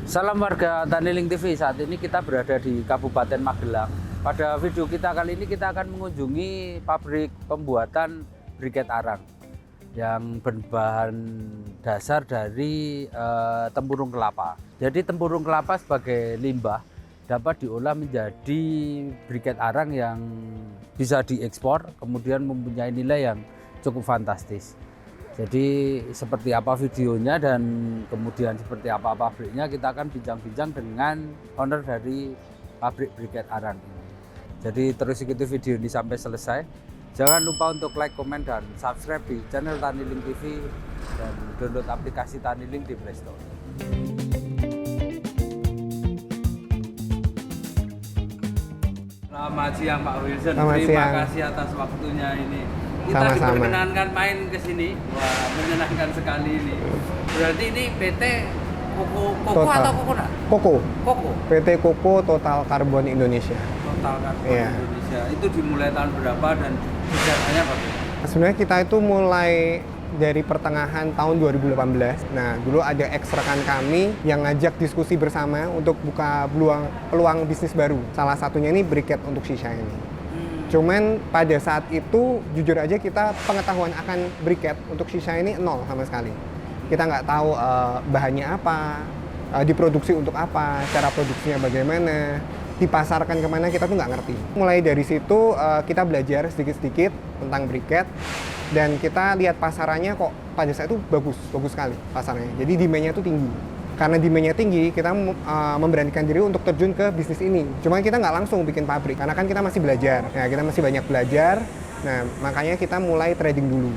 Salam warga Taniling TV, saat ini kita berada di Kabupaten Magelang. Pada video kita kali ini kita akan mengunjungi pabrik pembuatan briket arang yang berbahan dasar dari tempurung kelapa. Jadi tempurung kelapa sebagai limbah dapat diolah menjadi briket arang yang bisa diekspor, kemudian mempunyai nilai yang cukup fantastis. Jadi seperti apa videonya dan kemudian seperti apa pabriknya, kita akan bincang-bincang dengan owner dari pabrik briket arang ini. Jadi terus ikuti video ini sampai selesai. Jangan lupa untuk like, komen, dan subscribe di channel Taniling TV dan download aplikasi Taniling di Play Store. Selamat siang Pak Wilson, terima kasih atas waktunya ini. Kita diperkenankan main ke sini, wah menyenangkan sekali ini. Berarti ini PT Koko atau Kokona? Koko. PT Koko Total Carbon Indonesia. Total Carbon Indonesia. Itu dimulai tahun berapa dan sejarahnya bagaimana? Sebenarnya kita itu mulai dari pertengahan tahun 2018. Nah, dulu ada ex-rekan kami yang ngajak diskusi bersama untuk buka peluang bisnis baru. Salah satunya ini briket untuk shisha ini. Cuman pada saat itu jujur aja kita pengetahuan akan briket untuk shisha ini nol sama sekali. Kita nggak tahu bahannya apa, diproduksi untuk apa, cara produksinya bagaimana, dipasarkan kemana, kita tuh nggak ngerti. Mulai dari situ kita belajar sedikit-sedikit tentang briket dan kita lihat pasarannya kok pada saat itu bagus sekali pasarnya. Jadi demand-nya tuh tinggi. Karena demand-nya tinggi, kita memberanikan diri untuk terjun ke bisnis ini. Cuma kita nggak langsung bikin pabrik, karena kan kita masih belajar. Nah, kita masih banyak belajar, nah makanya kita mulai trading dulu.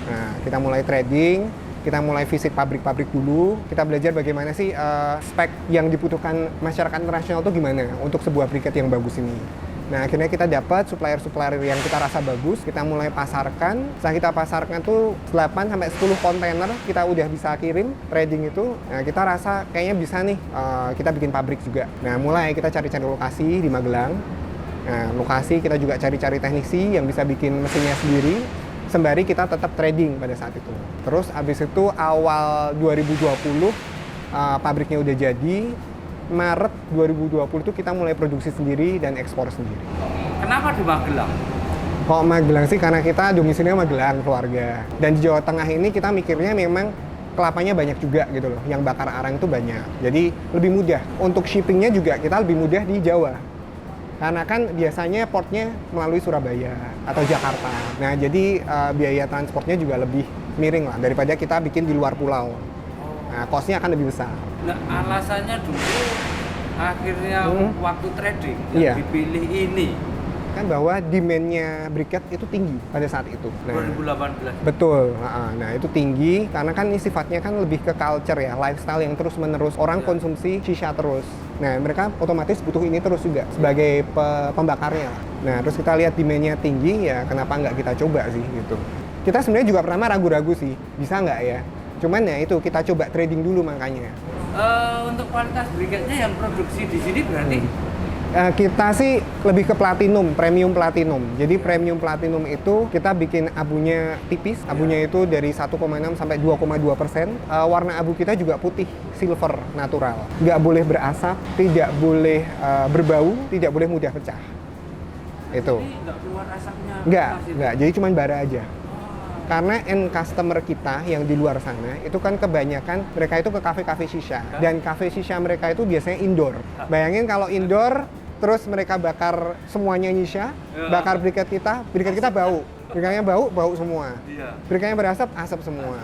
Nah, kita mulai trading, kita mulai visit pabrik-pabrik dulu, kita belajar bagaimana sih spek yang dibutuhkan masyarakat internasional itu gimana untuk sebuah briket yang bagus ini. Nah, akhirnya kita dapat supplier-supplier yang kita rasa bagus, kita mulai pasarkan. Setelah kita pasarkan tuh 8-10 kontainer kita udah bisa kirim trading itu. Nah, kita rasa kayaknya bisa nih kita bikin pabrik juga. Nah, mulai kita cari-cari lokasi di Magelang. Nah, lokasi kita juga cari-cari teknisi yang bisa bikin mesinnya sendiri. Sembari kita tetap trading pada saat itu. Terus abis itu awal 2020 pabriknya udah jadi. Maret 2020 itu kita mulai produksi sendiri dan ekspor sendiri. Kenapa di Magelang? Kok Magelang sih? Karena kita domisilinya Magelang, keluarga. Dan di Jawa Tengah ini kita mikirnya memang kelapanya banyak juga gitu loh. Yang bakar arang itu banyak. Jadi lebih mudah. Untuk shippingnya juga kita lebih mudah di Jawa. Karena kan biasanya portnya melalui Surabaya atau Jakarta. Nah, jadi biaya transportnya juga lebih miring lah daripada kita bikin di luar pulau. Nah, cost-nya akan lebih besar. Nah, alasannya dulu akhirnya waktu trading yang dipilih ini kan bahwa demand-nya briket itu tinggi pada saat itu. Nah, 2018. Betul. Nah, itu tinggi karena kan ini sifatnya kan lebih ke culture ya, lifestyle yang terus-menerus orang konsumsi shisha terus. Nah, mereka otomatis butuh ini terus juga sebagai pembakarnya. Nah, terus kita lihat demand-nya tinggi ya, kenapa nggak kita coba sih gitu. Kita sebenarnya juga pernah ragu-ragu sih, bisa nggak ya? Cuman ya itu kita coba trading dulu makanya. Untuk kualitas briketnya yang produksi di sini berarti? Kita sih lebih ke platinum, premium platinum. Jadi premium platinum itu kita bikin abunya tipis, abunya itu dari 1,6 sampai 2,2%. Warna abu kita juga putih, silver natural. Nggak boleh berasap, tidak boleh berbau, tidak boleh mudah pecah. Itu. Jadi nggak keluar asapnya? Nggak. Jadi cuma bara aja. Karena end customer kita yang di luar sana itu kan kebanyakan mereka itu ke kafe-kafe shisha dan kafe shisha mereka itu biasanya indoor. Bayangin kalau indoor terus mereka bakar semuanya shisha, bakar briket kita bau. Briketnya bau semua. Briketnya berasap, asap semua.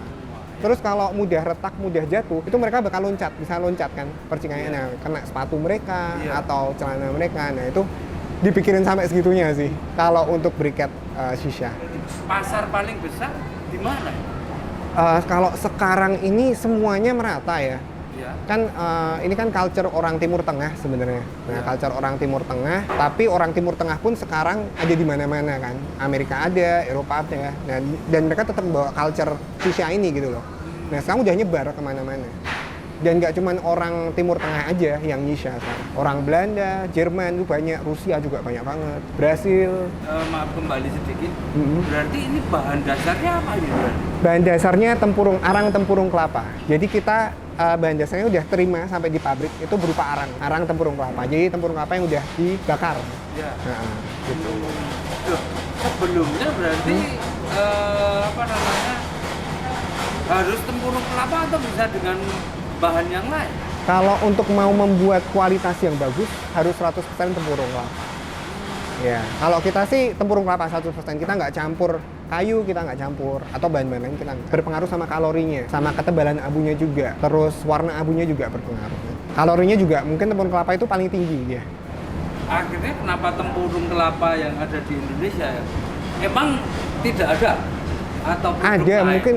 Terus kalau mudah retak, mudah jatuh, itu mereka bakal bisa loncat kan percikannya. Nah, kena sepatu mereka atau celana mereka. Nah, itu dipikirin sampai segitunya sih kalau untuk briket shisha. Pasar paling besar di mana? Kalau sekarang ini semuanya merata ya. Kan ini kan culture orang Timur Tengah sebenarnya. Nah, culture orang Timur Tengah, tapi orang Timur Tengah pun sekarang ada di mana-mana kan. Amerika ada, Eropa ada. Nah, dan mereka tetap membawa culture shisha ini gitu loh. Nah, sekarang udah nyebar kemana-mana. Dan nggak cuma orang Timur Tengah aja yang shisha sekarang. Orang Belanda, Jerman itu banyak, Rusia juga banyak banget, Brasil. Maaf kembali sedikit, berarti ini bahan dasarnya apa ini? Bahan dasarnya arang tempurung kelapa. Jadi kita bahan dasarnya udah terima sampai di pabrik itu berupa arang tempurung kelapa. Jadi tempurung kelapa yang udah dibakar. Ya. Nah, gitu. Loh, sebelumnya berarti apa namanya harus tempurung kelapa atau bisa dengan bahan yang lain? Kalau untuk mau membuat kualitas yang bagus harus 100% tempurung kelapa. Ya, kalau kita sih tempurung kelapa 100%, kita nggak campur kayu, kita nggak campur, atau bahan-bahan lain kita nggak. Berpengaruh sama kalorinya, sama ketebalan abunya juga, terus warna abunya juga berpengaruh. Kalorinya juga, mungkin tempurung kelapa itu paling tinggi dia. Akhirnya kenapa tempurung kelapa yang ada di Indonesia ya? Emang tidak ada? Atau produk Ada, lain? mungkin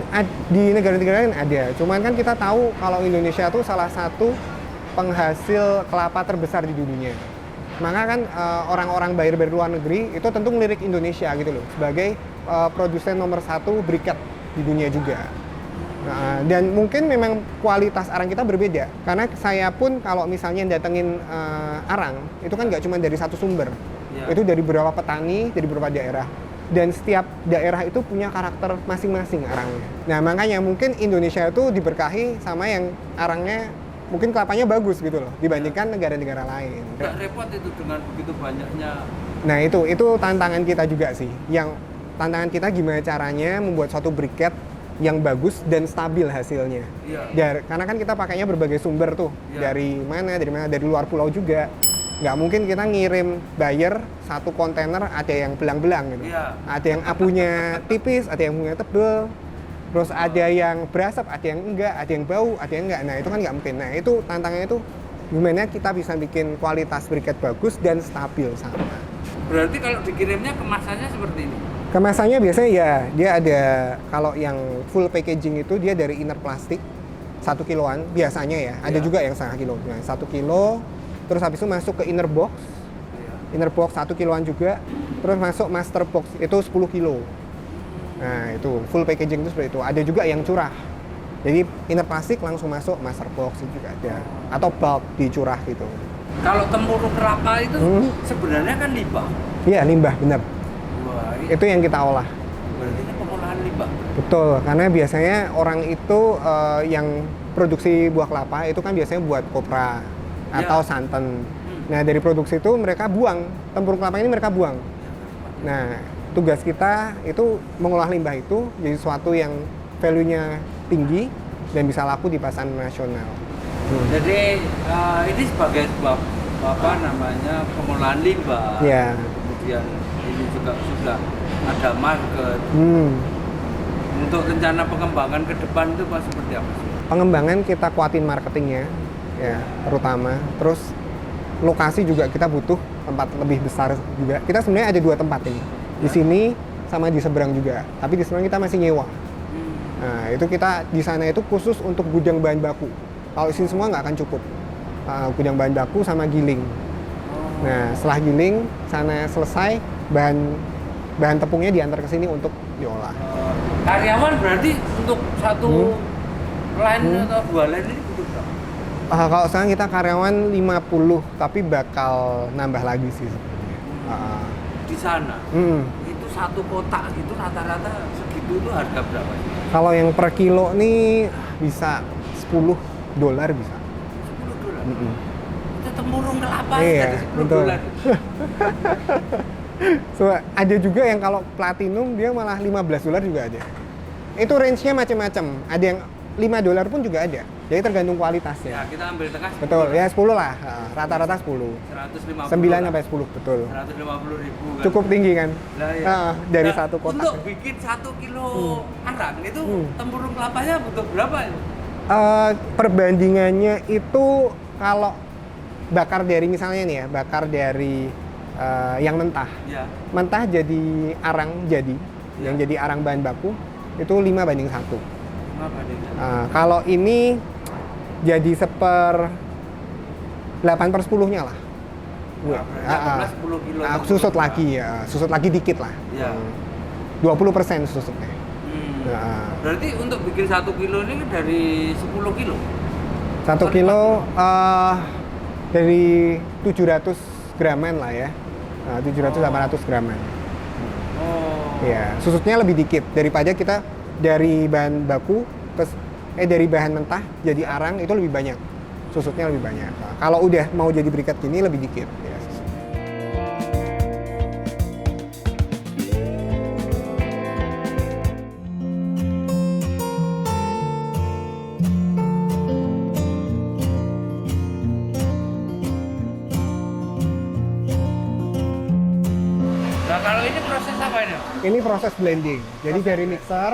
di negara-negara lain ada. Cuman kan kita tahu kalau Indonesia tuh salah satu penghasil kelapa terbesar di dunia. Maka kan orang-orang buyer luar negeri itu tentu ngelirik Indonesia gitu loh sebagai produsen nomor 1 briket di dunia juga. Dan mungkin memang kualitas arang kita berbeda karena saya pun kalau misalnya datengin arang itu kan nggak cuma dari satu sumber, Ya. itu dari beberapa petani, dari beberapa daerah. Dan setiap daerah itu punya karakter masing-masing arangnya. Nah makanya mungkin Indonesia itu diberkahi sama yang arangnya mungkin kelapanya bagus gitu loh dibandingkan negara-negara lain. Nggak repot itu dengan begitu banyaknya. Nah itu tantangan kita juga sih. Yang tantangan kita gimana caranya membuat suatu briket yang bagus dan stabil hasilnya. Iya. Karena kan kita pakainya berbagai sumber tuh. Iya. Dari mana, dari luar pulau juga. Nggak mungkin kita ngirim buyer satu kontainer ada yang belang-belang gitu. Iya. Ada yang abunya tipis, ada yang abunya tebel. Terus ada yang berasap, ada yang enggak, ada yang bau, ada yang enggak. Nah itu kan nggak mungkin. Nah itu tantangannya itu gimana kita bisa bikin kualitas briket bagus dan stabil sama. Berarti kalau dikirimnya kemasannya seperti ini? Kemasannya biasanya ya dia ada, kalau yang full packaging itu dia dari inner plastik 1 kiloan biasanya ya. Ada Iya. juga yang 1/2 kilo. Nah 1 kilo, terus habis itu masuk ke inner box. Inner box 1 kiloan juga. Terus masuk master box itu 10 kilo. Nah itu full packaging itu seperti itu. Ada juga yang curah. Jadi inner plastik langsung masuk master box itu juga ada. Atau bulk dicurah gitu. Kalau tempurung kelapa itu sebenarnya kan limbah. Iya limbah bener. Wah, Itu yang kita olah. berarti ini pengolahan limbah. Betul, karena biasanya orang itu yang produksi buah kelapa itu kan biasanya buat kopra atau santan. Nah dari produksi itu mereka buang, tempurung kelapa ini mereka buang. Nah tugas kita itu mengolah limbah itu jadi sesuatu yang value-nya tinggi dan bisa laku di pasar nasional. Jadi ini sebagai sebuah apa namanya pengolahan limbah. Ya. Kemudian ini juga sudah ada market. Untuk rencana pengembangan ke depan itu Pak seperti apa sih? Pengembangan kita kuatin marketingnya, ya terutama. Terus lokasi juga kita butuh tempat lebih besar juga. Kita sebenarnya ada 2 tempat ini, di sini sama di seberang juga. Tapi di seberang kita masih nyewa. Nah itu kita di sana itu khusus untuk gudang bahan baku. Kalau di sini semua nggak akan cukup. Gudang bahan baku sama giling. Nah setelah giling sana selesai, bahan tepungnya diantar ke sini untuk diolah. Karyawan berarti untuk satu line atau 2 line ini butuh berapa? Kalau sekarang kita karyawan 50, tapi bakal nambah lagi sih sebenarnya. Di sana itu satu kotak gitu rata-rata segitu tuh harga berapa sih? Kalau yang per kilo nih bisa $10 bisa. $10. Itu tempurung kelapa Iya, dari betul. $10. So, ada juga yang kalau platinum dia malah $15 juga ada. Itu range-nya macam-macam. Ada yang $5 pun juga ada. Jadi tergantung kualitasnya. Ya kita ambil tengah 10. Betul, ya 10 lah. Rata-rata 10. 150. 9 sampai 10, betul. 150.000 kan. Cukup tinggi kan? Lah, ya. Dari Nah, satu kotak. Untuk bikin 1 kilo arang itu tempurung kelapanya butuh berapa ya? Perbandingannya itu kalau bakar dari misalnya nih ya, bakar dari yang mentah. Ya. Mentah jadi arang jadi, yang jadi arang bahan baku itu 5:1. 5/1. Kalau ini jadi 8/10-nya lah. 10 kilo. Susut lagi ya, susut lagi dikit lah. Ya. 20% susutnya. Berarti untuk bikin 1 kilo ini dari 10 kilo? 1 kilo dari 700 graman lah ya. 700-800 graman. Oh. Ya, susutnya lebih dikit daripada kita dari bahan baku terus dari bahan mentah jadi arang itu lebih banyak, susutnya lebih banyak. Nah, kalau udah mau jadi briket gini lebih dikit. Ya. Nah kalau ini proses apa ini? Ini proses blending. Jadi dari mixer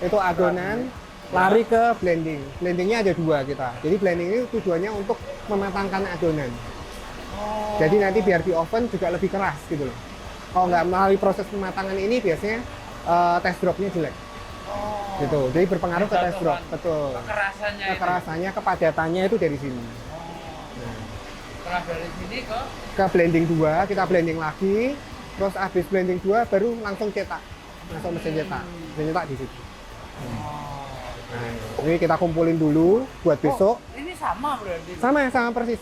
itu adonan lari ke blending. Blendingnya ada dua kita. Jadi blending ini tujuannya untuk mematangkan adonan. Jadi nanti biar di oven juga lebih keras gitu loh. Kalau nggak melalui proses pematangan ini biasanya test dropnya jelek. Gitu. Jadi berpengaruh ke test drop. Betul. Kekerasannya, kepadatannya itu dari sini. Setelah dari sini ke blending 2, kita blending lagi. Terus habis blending 2 baru langsung cetak. Langsung mesin cetak. Mesin cetak di situ. Nah, ini kita kumpulin dulu buat besok. Ini sama berarti? Sama persis.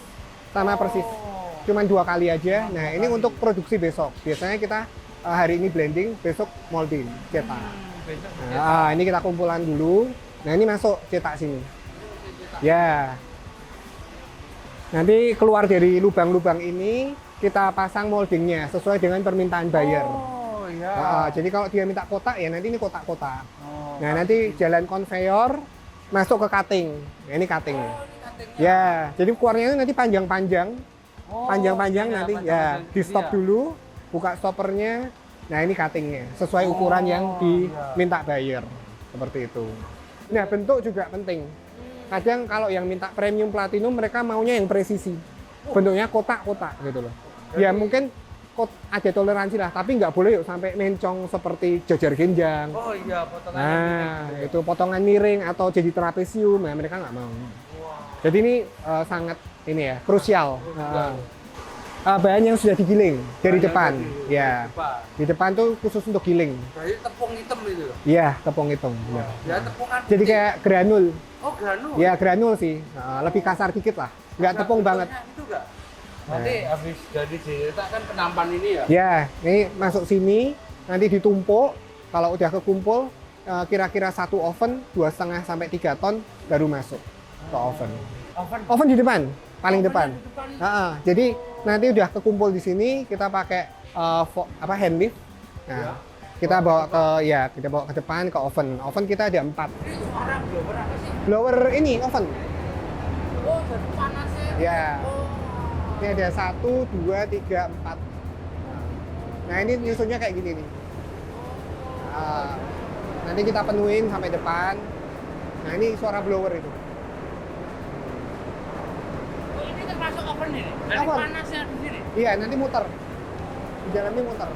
Sama persis. Cuman 2 kali aja. Nah, ini untuk produksi besok. Biasanya kita hari ini blending, besok molding, cetak. Nah, ini kita kumpulan dulu. Nah, ini masuk cetak sini. Ya. Nanti keluar dari lubang-lubang ini kita pasang moldingnya sesuai dengan permintaan buyer. Oh iya. Jadi kalau dia minta kotak ya nanti ini kotak-kotak. Nah nanti jalan konveyor masuk ke cutting. Nah, ini cutting. Ya, jadi keluarnya itu nanti panjang-panjang. Panjang-panjang nanti ya di stop dulu, buka stoppernya. Nah ini cuttingnya sesuai ukuran yang diminta buyer. Seperti itu. Nah bentuk juga penting. Kadang kalau yang minta premium platinum mereka maunya yang presisi. Bentuknya kotak-kotak gitu loh. Ya mungkin ada toleransi lah, tapi nggak boleh yuk sampai mencong seperti jajar genjang. Oh iya, potongan. Nah, itu potongan miring atau jadi trapesium, nah mereka nggak mau. Jadi ini sangat ini ya, krusial. Bahan yang sudah digiling dari depan. Ya. Di depan tuh khusus untuk giling. Jadi tepung hitam itu. Iya, tepung hitam. Ya. Ya tepungan. Jadi kayak granul. Oh, granul. Ya, granul sih. Lebih kasar dikit lah. Nggak tepung banget. Itu nggak? Nanti habis dari dicetak kan penampan ini ya? Ya, ini masuk sini, nanti ditumpuk. Kalau udah kekumpul, kira-kira satu oven 2,5 sampai 3 ton baru masuk ke oven. Oven di depan, paling depan. Jadi nanti udah kekumpul di sini, kita pakai hand lift. Nah, kita bawa ke depan ke oven. Oven kita ada 4. Ini suara blower apa sih? Blower ini oven. Oh, jadi panasnya. Ya. Ini ada 1, 2, 3, 4. Nah ini nyusunnya kayak gini nih. Nanti kita penuhin sampai depan. Nah ini suara blower itu. Oh, ini termasuk oven ini? Dari Oven. panasnya di sini? Iya nanti muter. Di dalamnya muter.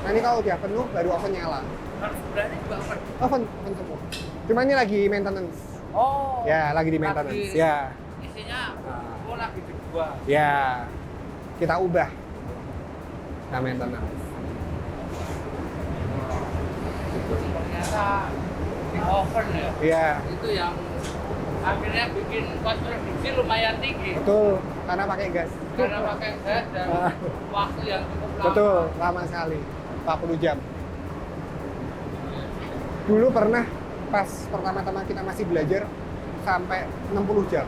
Nanti kalau udah penuh baru oven nyala. Harus berarti juga oven? Oven semua. Cuma ini lagi maintenance. Oh. Ya lagi di maintenance. Ya. Isinya lagi dibuat. Ya. Kita ubah. Nah maintenance. Ternyata di oven ya? Iya. Itu yang akhirnya bikin kos produksi lumayan tinggi. Betul. Karena pakai gas. Karena pakai gas dan waktu yang cukup lama. Betul. Lama sekali. 40 jam. Dulu pernah pas pertama-tama kita masih belajar sampai 60 jam.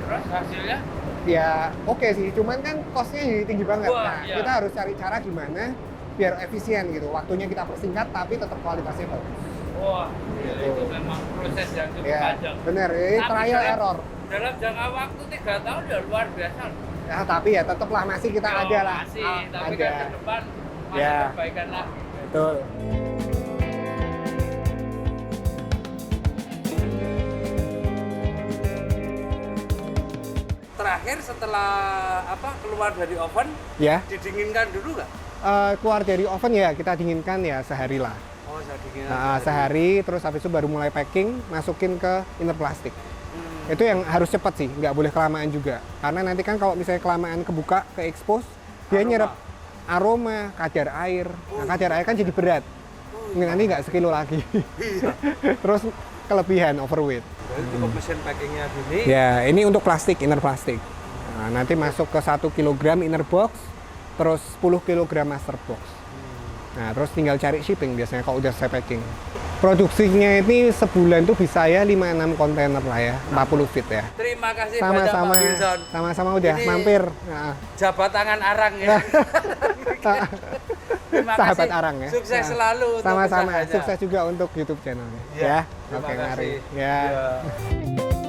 Terus hasilnya? Ya oke sih, cuman kan costnya jadi tinggi banget. Wah, Nah, iya. kita harus cari cara gimana biar efisien gitu. Waktunya kita persingkat tapi tetap kualitasnya bagus. Wah, itu memang proses yang cukup Ya, panjang. bener. Ini Tapi trial error. Dalam jangka waktu 3 tahun ya luar biasa. Ya, tapi ya tetaplah masih kita Ya, ada lah. Masih, tapi ada. kan ke depan masih Ya. perbaikan lagi. Betul. Terakhir setelah keluar dari oven, Ya, didinginkan dulu nggak? keluar dari oven ya kita dinginkan ya sehari lah. Oh, saya dinginkan. Nah, sehari, terus habis itu baru mulai packing, masukin ke inner plastik. Itu yang harus cepat sih, nggak boleh kelamaan juga. Karena nanti kan kalau misalnya kelamaan kebuka, ke expose, dia nyerap aroma, kadar air. Nah, kadar air kan jadi berat. Ini nanti nggak sekilo lagi. Terus kelebihan, overweight. Jadi cukup mesin packingnya gini. Ya, ini untuk plastik, inner plastik. Nah, nanti masuk ke 1 kg inner box, terus 10 kg master box. Nah, terus tinggal cari shipping biasanya kalau udah saya packing. Produksinya ini sebulan tuh bisa ya 5-6 kontainer lah ya, 40 feet ya. Terima kasih banyak Sama-sama, Pak Wilson. sama-sama udah Ini mampir. Nah, Jabat tangan arang ya. Terima sahabat kasih. arang ya. Sukses Nah, selalu untuk sama-sama, usahanya. sukses juga untuk YouTube channelnya. Ya, Ya, terima oke kasih. mari. Ya. Ya.